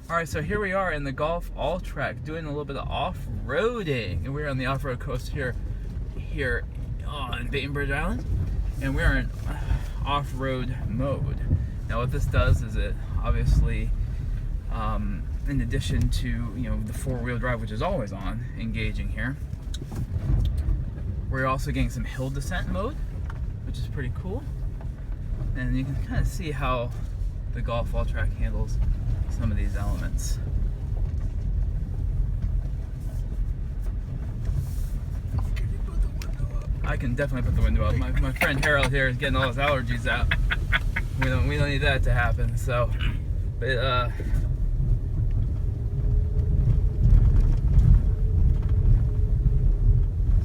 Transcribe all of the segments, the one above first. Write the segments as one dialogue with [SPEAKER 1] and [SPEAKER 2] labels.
[SPEAKER 1] Alright, so here we are in the Golf Alltrack doing a little bit of off-roading. And we're on the off-road coast here on Bainbridge Island. And we're in off-road mode. Now what this does is it obviously, in addition to the four-wheel drive, which is always on, engaging here, we're also getting some hill descent mode, which is pretty cool. And you can kind of see how the Golf Alltrack handles some of these elements.
[SPEAKER 2] Can you put the window up?
[SPEAKER 1] I can definitely put the window up. My friend Harold here is getting all his allergies out. We don't need that to happen. So, but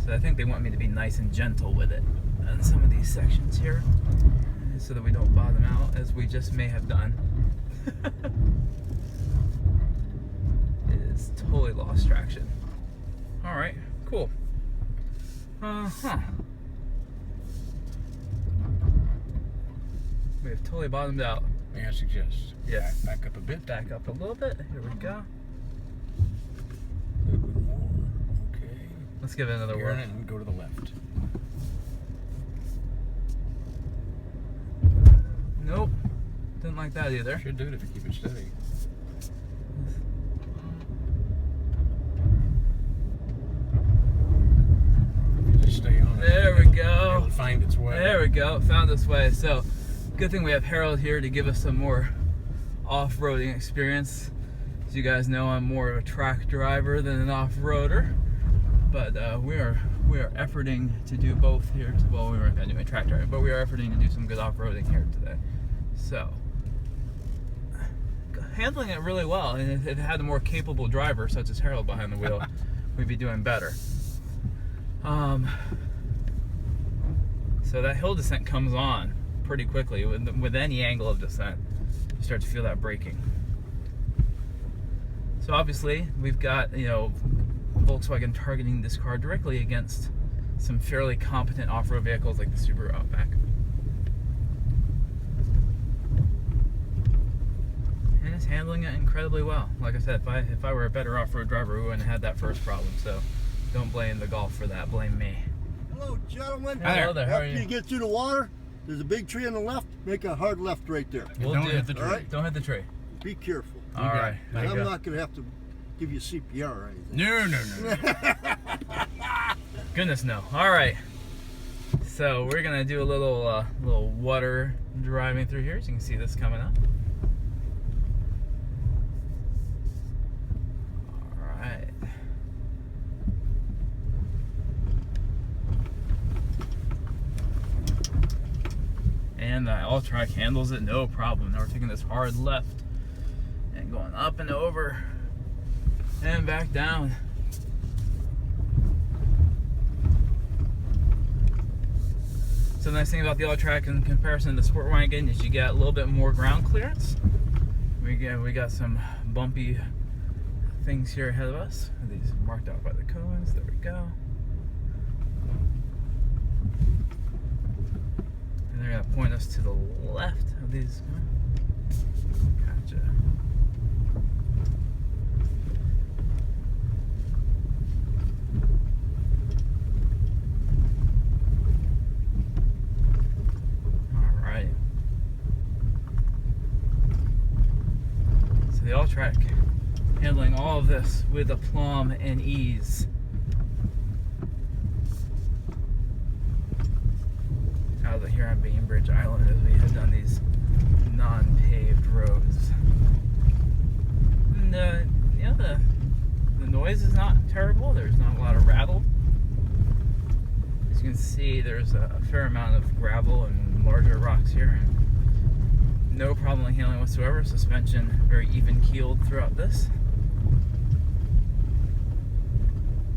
[SPEAKER 1] so I think they want me to be nice and gentle with it on some of these sections here, so that we don't bottom out, as we just may have done. It is totally lost traction. All right, cool. We have totally bottomed out.
[SPEAKER 2] May I suggest?
[SPEAKER 1] Yeah.
[SPEAKER 2] Back up a bit.
[SPEAKER 1] Back up a little bit. Here we go.
[SPEAKER 2] A little bit more. Okay.
[SPEAKER 1] Let's give it another whirl.
[SPEAKER 2] And go to the left.
[SPEAKER 1] Nope. Didn't like that either.
[SPEAKER 2] Should do it if you keep it steady. Just stay on it.
[SPEAKER 1] There we go.
[SPEAKER 2] It'll find its way.
[SPEAKER 1] There we go. Found its way. So, good thing we have Harold here to give us some more off-roading experience. As you guys know, I'm more of a track driver than an off-roader, but we are efforting to do both here. Well, we weren't doing track driving, but we are efforting to do some good off-roading here today. So, handling it really well. And if it had a more capable driver, such as Harold behind the wheel, we'd be doing better. So that hill descent comes on pretty quickly with any angle of descent. You start to feel that braking. So obviously we've got Volkswagen targeting this car directly against some fairly competent off-road vehicles like the Subaru Outback. And it's handling it incredibly well. Like I said, if I were a better off-road driver, we wouldn't have had that first problem. So don't blame the Golf for that. Blame me.
[SPEAKER 3] Hello, gentlemen.
[SPEAKER 1] Hello there. How are
[SPEAKER 3] After
[SPEAKER 1] you?
[SPEAKER 3] you get through the water, there's a big tree on the left. Make a hard left right there.
[SPEAKER 2] Don't hit the tree.
[SPEAKER 3] All right?
[SPEAKER 1] Don't hit the tree.
[SPEAKER 3] Be careful.
[SPEAKER 1] All right.
[SPEAKER 3] And I'm not going to have to give you CPR or anything.
[SPEAKER 2] No.
[SPEAKER 1] Goodness no. All right. So we're gonna do a little water driving through here. As you can see this coming up. All right. And the Alltrack handles it no problem. Now we're taking this hard left and going up and over and back down. So the nice thing about the Alltrack in comparison to the Sport Wagon is you get a little bit more ground clearance. We got some bumpy things here ahead of us. These are marked out by the cones. There we go. And they're gonna point us to the left of these. Gotcha. The Alltrack handling all of this with aplomb and ease. Out here on Bainbridge Island as we head down these non-paved roads. And the noise is not terrible. There's not a lot of rattle. As you can see, there's a fair amount of gravel and larger rocks here. No problem handling whatsoever. Suspension very even keeled throughout this.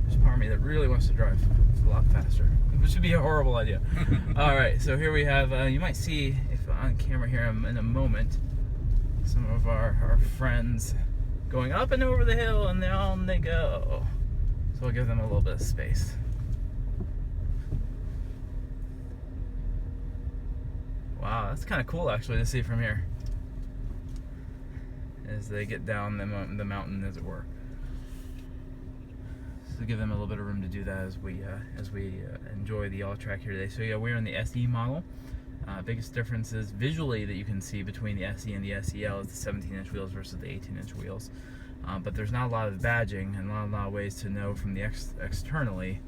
[SPEAKER 1] There's part of me that really wants to drive a lot faster, which would be a horrible idea. All right, so here we have, you might see if on camera here in a moment, some of our friends going up and over the hill, and down they go. So I'll give them a little bit of space. Wow, that's kind of cool actually to see from here. as they get down the mountain, as it were. So give them a little bit of room to do that as we enjoy the Alltrack here today. So yeah, we're in the SE model. Biggest differences visually that you can see between the SE and the SEL is the 17-inch wheels versus the 18-inch wheels. But there's not a lot of badging and not a lot of ways to know from the externally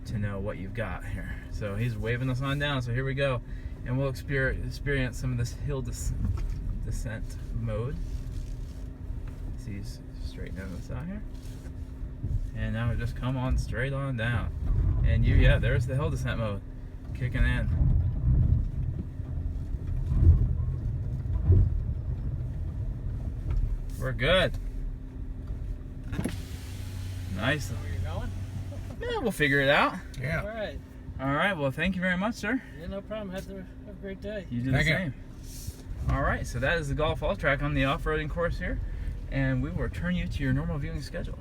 [SPEAKER 1] to know what you've got here. So he's waving us on down, so here we go. And we'll experience some of this hill descent mode. See, he's straight down the side here. And now we just come on straight on down. And yeah, there's the hill descent mode kicking in. We're good. Nice.
[SPEAKER 4] Where you going?
[SPEAKER 1] Yeah, we'll figure it out.
[SPEAKER 2] Yeah.
[SPEAKER 4] All right.
[SPEAKER 1] All right. Well, thank you very much, sir.
[SPEAKER 4] Yeah, no problem. Have a great day.
[SPEAKER 1] You do the
[SPEAKER 2] Thank you.
[SPEAKER 1] same. All right. So that is the Golf Alltrack on the off-roading course here, and we will return you to your normal viewing schedule.